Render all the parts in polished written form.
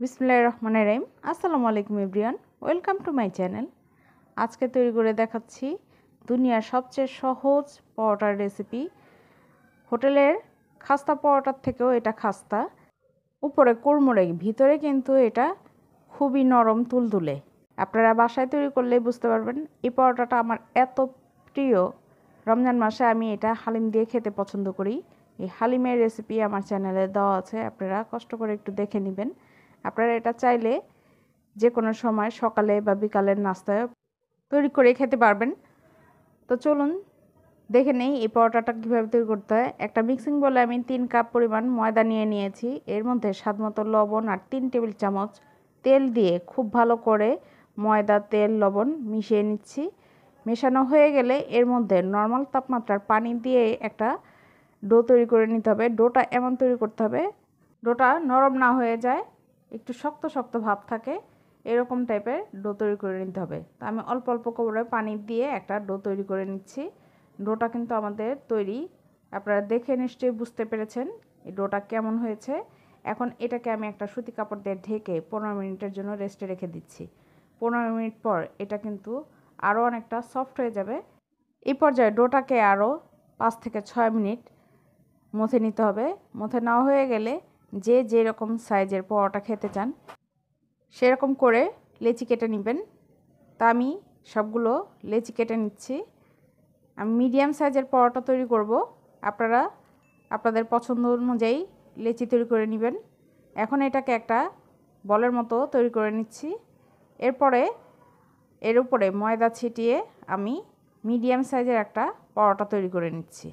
বিসমিল্লাহির রহমানির রহিম। আসসালামু আলাইকুম everyone, welcome to my channel. আজকে তৈরি করে দেখাচ্ছি দুনিয়ার সবচেয়ে সহজ পরোটার রেসিপি। হোটেলের খাস্তা পরোটার থেকেও এটা খাস্তা, উপরে কুড়মুড়ে, ভিতরে কিন্তু এটা খুবই নরম তুলতুলে। আপনারা বাসায় তৈরি করলেই বুঝতে পারবেন। এই পরোটাটা আমার এত প্রিয়, রমজান মাসে আমি এটা হালিম দিয়ে খেতে পছন্দ করি। এই হালিমের রেসিপি আমার চ্যানেলে দেওয়া আছে, আপনারা কষ্ট করে একটু দেখে নেবেন। আপনারা এটা চাইলে যে কোনো সময় সকালে বা বিকালের নাস্তায় তৈরি করে খেতে পারবেন। তো চলুন দেখে নেই এই পরোটাটা কীভাবে তৈরি করতে হয়। একটা মিক্সিং বলে আমি 3 কাপ পরিমাণ ময়দা নিয়ে নিয়েছি। এর মধ্যে স্বাদমতো লবণ আর 3 টেবিল চামচ তেল দিয়ে খুব ভালো করে ময়দা, তেল, লবণ মিশিয়ে নিচ্ছি। মেশানো হয়ে গেলে এর মধ্যে নর্মাল তাপমাত্রার পানি দিয়ে একটা ডো তৈরি করে নিতে হবে। ডোটা এমন তৈরি করতে হবে ডোটা নরম না হয়ে যায়, একটু শক্ত শক্ত ভাব থাকে, এরকম টাইপের ডো তৈরি করে নিতে হবে। তো আমি অল্প অল্প করে পানি দিয়ে একটা ডো তৈরি করে নিচ্ছি। ডোটা কিন্তু আমাদের তৈরি, আপনারা দেখে নিশ্চয়ই বুঝতে পেরেছেন এই ডোটা কেমন হয়েছে। এখন এটাকে আমি একটা সুতি কাপড় দিয়ে ঢেকে 15 মিনিটের জন্য রেস্টে রেখে দিচ্ছি। 15 মিনিট পর এটা কিন্তু আরও অনেকটা সফট হয়ে যাবে। এই পর্যায়ে ডোটাকে আরও 5 থেকে 6 মিনিট মথে নিতে হবে। মথে নেওয়া হয়ে গেলে যে যেরকম সাইজের পরোটা খেতে চান সেরকম করে লেচি কেটে নেবেন। তা আমি সবগুলো লেচি কেটে নিচ্ছি। আমি মিডিয়াম সাইজের পরোটা তৈরি করব, আপনারা আপনাদের পছন্দ অনুযায়ী লেচি তৈরি করে নেবেন। এখন এটাকে একটা বলের মতো তৈরি করে নিচ্ছি। এরপরে এর উপরে ময়দা ছিটিয়ে আমি মিডিয়াম সাইজের একটা পরোটা তৈরি করে নিচ্ছি।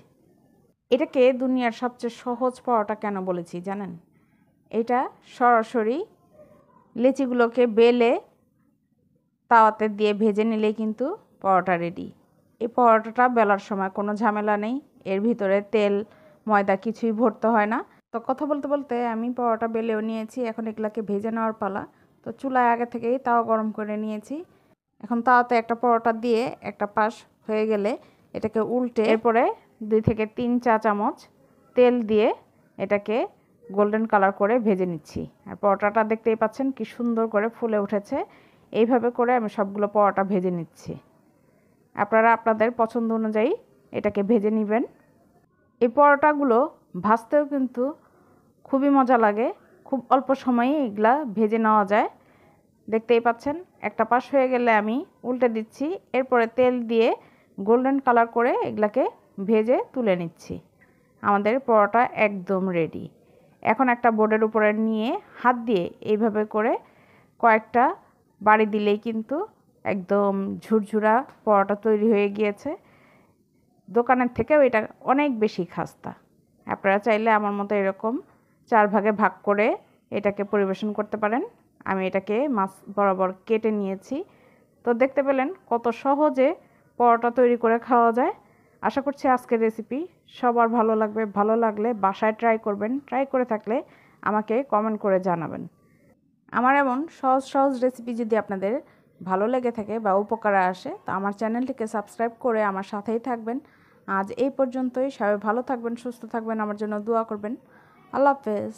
এটাকে দুনিয়ার সবচেয়ে সহজ পরোটা কেন বলেছি জানেন? এটা সরাসরি লেচিগুলোকে বেলে তাওয়াতে দিয়ে ভেজে নিলেই কিন্তু পরোটা রেডি। এই পরোটাটা বেলার সময় কোনো ঝামেলা নেই, এর ভিতরে তেল ময়দা কিছুই ভরতে হয় না। তো কথা বলতে বলতে আমি পরোটা বেলেও নিয়েছি, এখন এগুলাকে ভেজে নেওয়ার পালা। তো চুলায় আগে থেকেই তাওয়া গরম করে নিয়েছি। এখন তাওয়াতে একটা পরোটা দিয়ে একটা পাশ হয়ে গেলে এটাকে উল্টে এরপরে 2 থেকে 3 চা চামচ তেল দিয়ে এটাকে গোল্ডেন কালার করে ভেজে নিচ্ছি। আর পরোটাটা দেখতেই পাচ্ছেন কি সুন্দর করে ফুলে উঠেছে। এইভাবে করে আমি সবগুলো পরোটা ভেজে নিচ্ছি। আপনারা আপনাদের পছন্দ অনুযায়ী এটাকে ভেজে নেবেন। এই পরোটাগুলো ভাজতেও কিন্তু খুবই মজা লাগে, খুব অল্প সময়ে এগুলা ভেজে নেওয়া যায়। দেখতেই পাচ্ছেন একটা পাশ হয়ে গেলে আমি উল্টে দিচ্ছি, এরপরে তেল দিয়ে গোল্ডেন কালার করে এগুলাকে ভেজে তুলে নিচ্ছি। আমাদের পরোটা একদম রেডি। এখন একটা বোর্ডের উপরে নিয়ে হাত দিয়ে এইভাবে করে কয়েকটা বাড়ি দিলেই কিন্তু একদম ঝুরঝুরা পরোটা তৈরি হয়ে গিয়েছে। দোকানের থেকেও এটা অনেক বেশি খাস্তা। আপনারা চাইলে আমার মতো এরকম 4 ভাগে ভাগ করে এটাকে পরিবেশন করতে পারেন। আমি এটাকে মাছ বরাবর কেটে নিয়েছি। তো দেখতে পেলেন কত সহজে পরোটা তৈরি করে খাওয়া যায়। আশা করছি আজকের রেসিপি সবার ভালো লাগবে। ভালো লাগলে বাসায় ট্রাই করবেন। ট্রাই করে থাকলে আমাকে কমেন্ট করে জানাবেন। আমার এমন সহজ সহজ রেসিপি যদি আপনাদের ভালো লেগে থাকে বা উপকারে আসে, তো আমার চ্যানেলটিকে সাবস্ক্রাইব করে আমার সাথেই থাকবেন। আজ এই পর্যন্তই। সবাই ভালো থাকবেন, সুস্থ থাকবেন, আমার জন্য দোয়া করবেন। আল্লাহ হাফেজ।